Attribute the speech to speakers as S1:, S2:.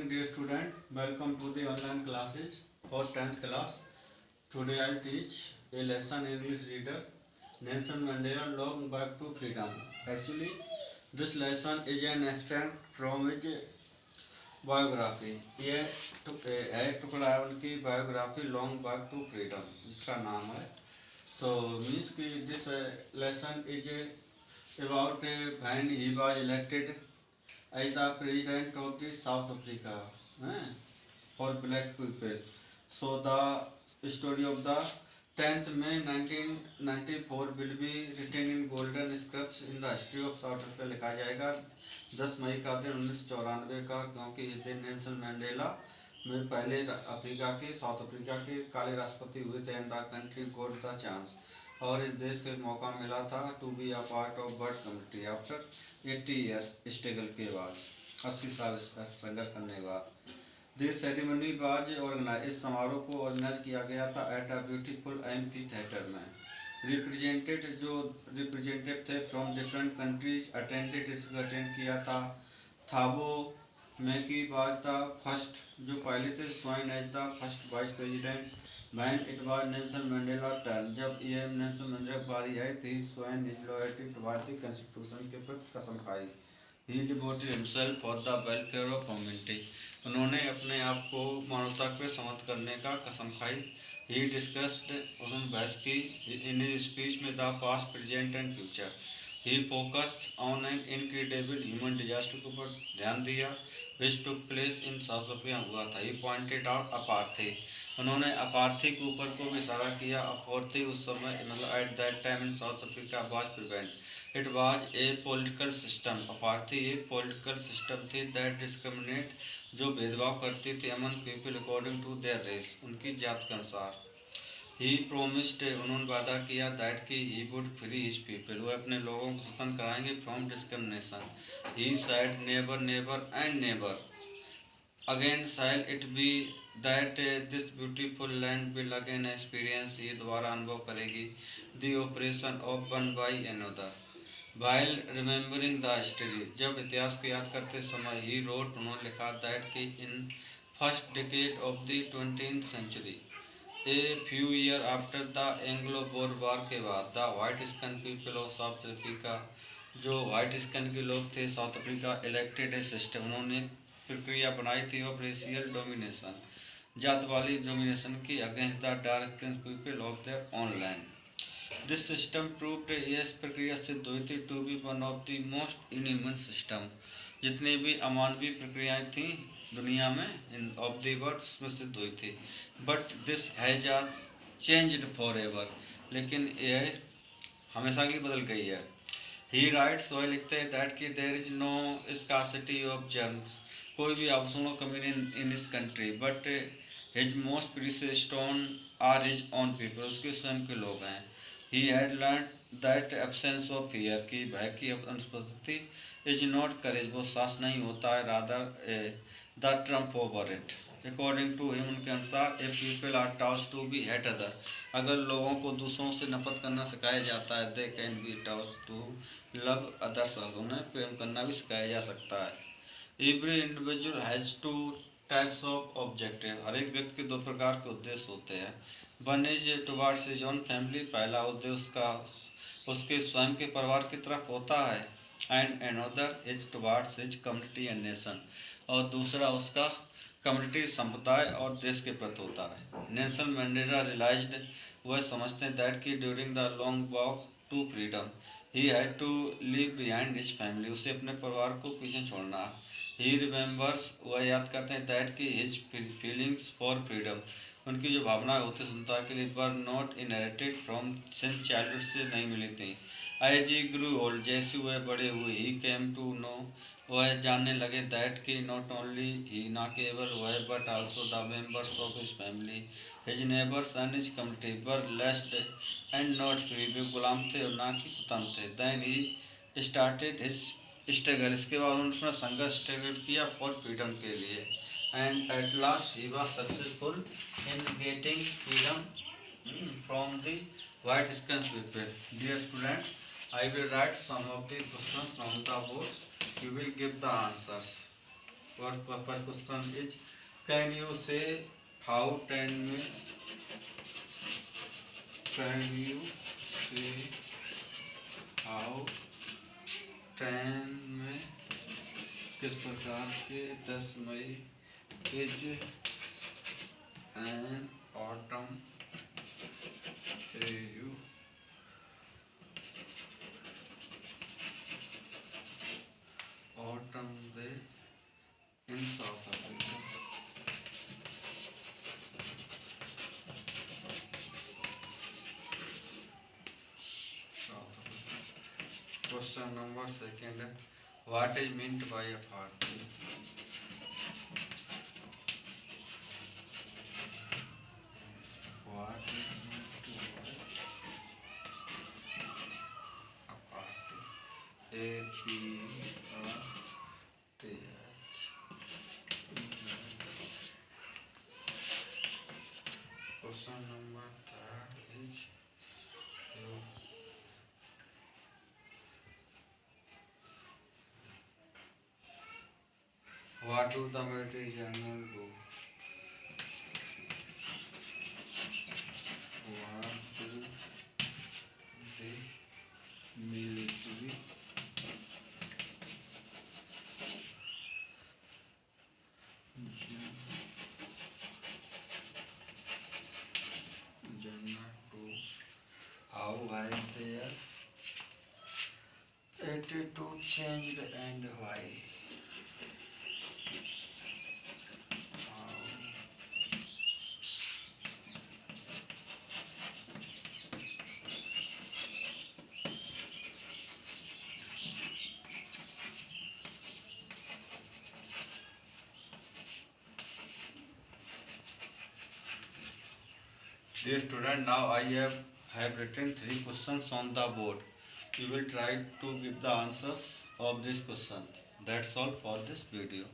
S1: dear student. Welcome to the online classes for 10th class. Today I'll teach a lesson English reader. Nelson Mandela Long Back to Freedom. Actually, this lesson is an extract from his biography. ये एक टुकड़ा है उनकी biography long back to freedom जिसका नाम है. तो means कि this lesson is about when he was elected as the president of the South Africa for black people. So the story of the 10th May 1994 will be written in golden scripts in the history of South Africa. लिखा जाएगा 10 मई का दिन 1994 का, क्योंकि इस दिन Nelson Mandela में पहले अफ्रीका के साउथ अफ्रीका के काले राष्ट्रपति हुए थे. And the country got the chance, और इस देश को मौका मिला था to be a part of bird community after 80 years struggle के बाद, 80 साल संघर्ष करने के बाद. दिस सेरेमनी वाज ऑर्गेनाइज, इस समारोह को ऑर्गेनाइज किया गया था at a beautiful amphitheatre में. रिप्रेजेंटेटिव थे फ्रॉम डिफरेंट कंट्रीज अटेंडेड, इसको अटेंड किया था. Thabo Mbeki was the first, जो पहले थे sworn as the first vice president. When it was Nelson Mandela turn, जब ये नेल्सन मंडेला बारी आई थी, sworn his loyalty toward the constitution के प्रति कसम खाई. He devoted himself for the welfare of humanity, उन्होंने अपने आप को मानवता के समर्थ करने का कसम खाई. ही डिस्कस्ड, उन्होंने बहस की इन हिज स्पीच में the past present and future. He focused on an incredible human disaster के ऊपर ध्यान दिया which took place in South Africa हुआ था. ही पॉइंटेड आउट अपार्थी, उन्होंने अपार्थी के ऊपर को भी इशारा किया. अपार्थी उस समय मतलब at that time in South Africa was prevent, it was a political system. Apartheid एक पॉलिटिकल सिस्टम थी दैट डिस्क्रिमिनेट, जो भेदभाव करती थी among people according to their race, उनकी जात के अनुसार. ही प्रोमिस्ड, उन्होंने वादा किया दैट कि he would free his people, वो अपने लोगों को स्वतंत्र कराएंगे from discrimination. He said never never and never again shall it be that this beautiful land will again experience, ये दोबारा अनुभव करेगी the operation of one by another. While remembering the history, जब इतिहास को याद करते समय ही रोट, उन्होंने लिखा दैट कि in first decade of the 20th century, a few year after the Anglo Boer war के बाद, the white skin people of South Africa, जो वाइट स्किन के लोग थे South Africa, elected a system, उन्होंने प्रक्रिया बनाई थी ऑफ रेशियल डोमिनेशन, जात वाली डोमिनेशन की against the dark skin people of their own land. This system proved, यह प्रक्रिया सिद्ध हुई थी to be one of the most inhuman system, जितनी भी अमानवीय प्रक्रियाएं थी दुनिया में इन ऑफ द वर्ल्ड में सिद्ध हुई थी. But this has changed for ever, लेकिन यह हमेशा के लिए बदल गई है. ही राइट्स, वह लिखते हैं दैट कि there is no scarcity of germs, कोई भी आभूषणों कमी नहीं in his country, but his most precious stone are his own people, उसके स्वयं के लोग हैं. He had learn that absence of fear, की भय की अनुपस्थिति, इज नॉट करेज, वो साहस नहीं होता है, rather the trump over it. According to him, उनके अनुसार, if people are tossed to be hate other, अगर लोगों को दूसरों से नफरत करना सिखाया जाता है, दे कैन बी टास्ड टू लव अदर्स, उन्हें प्रेम करना भी सिखाया जा सकता है. Every individual has two types of objective, हर एक व्यक्ति के दो प्रकार के उद्देश्य होते हैं. One is towards his own family, पहला उद्देश्य उसका उसके स्वयं के परिवार की तरफ होता है. And another is towards his community and nation, और दूसरा उसका कम्युनिटी, संप्रदाय और देश के प्रति होता है. नेल्सन मंडेला रियलाइज्ड, वह समझते हैं दैट कि during the long walk to freedom he had to leave behind his family, उसे अपने परिवार को पीछे छोड़ना. ही रिमेंबर्स, वह याद करते हैं दैट कि हिज फीलिंग्स फॉर फ्रीडम, उनकी जो भावनाएं होती स्वतंत्रता के लिए, were not inherited from, since childhood से नहीं मिली थी. एज ही ग्रू ओल्ड, जैसे वह बड़े हुए, ही केम टू नो, वह जानने लगे दैट कि नॉट ओनली ही, ना केवल वह, but also the members of his family, his neighbours and his community were enslaved and not free, वे गुलाम थे और ना कि स्वतंत्र थे. Then he started his struggle, इसके बाद उन्होंने अपना संघर्ष स्ट्रगल किया फॉर फ्रीडम के लिए. And at last he was successful in getting freedom from the white skin people. Dear students, I will write some of the questions from the board. You will give the answers. और first question is, can you say how 10 में, can you say how 10 में किस प्रकार के 10 मई is an autumn you autumn day in South Africa. Question number second. What is meant by a party? What is meant by a party? A P R T H. Question number third is, what do the military general do? What do the military general do? How has their attitude changed and why? Dear student, now I have written 3 questions on the board. You will try to give the answers of this question. That's all for this video.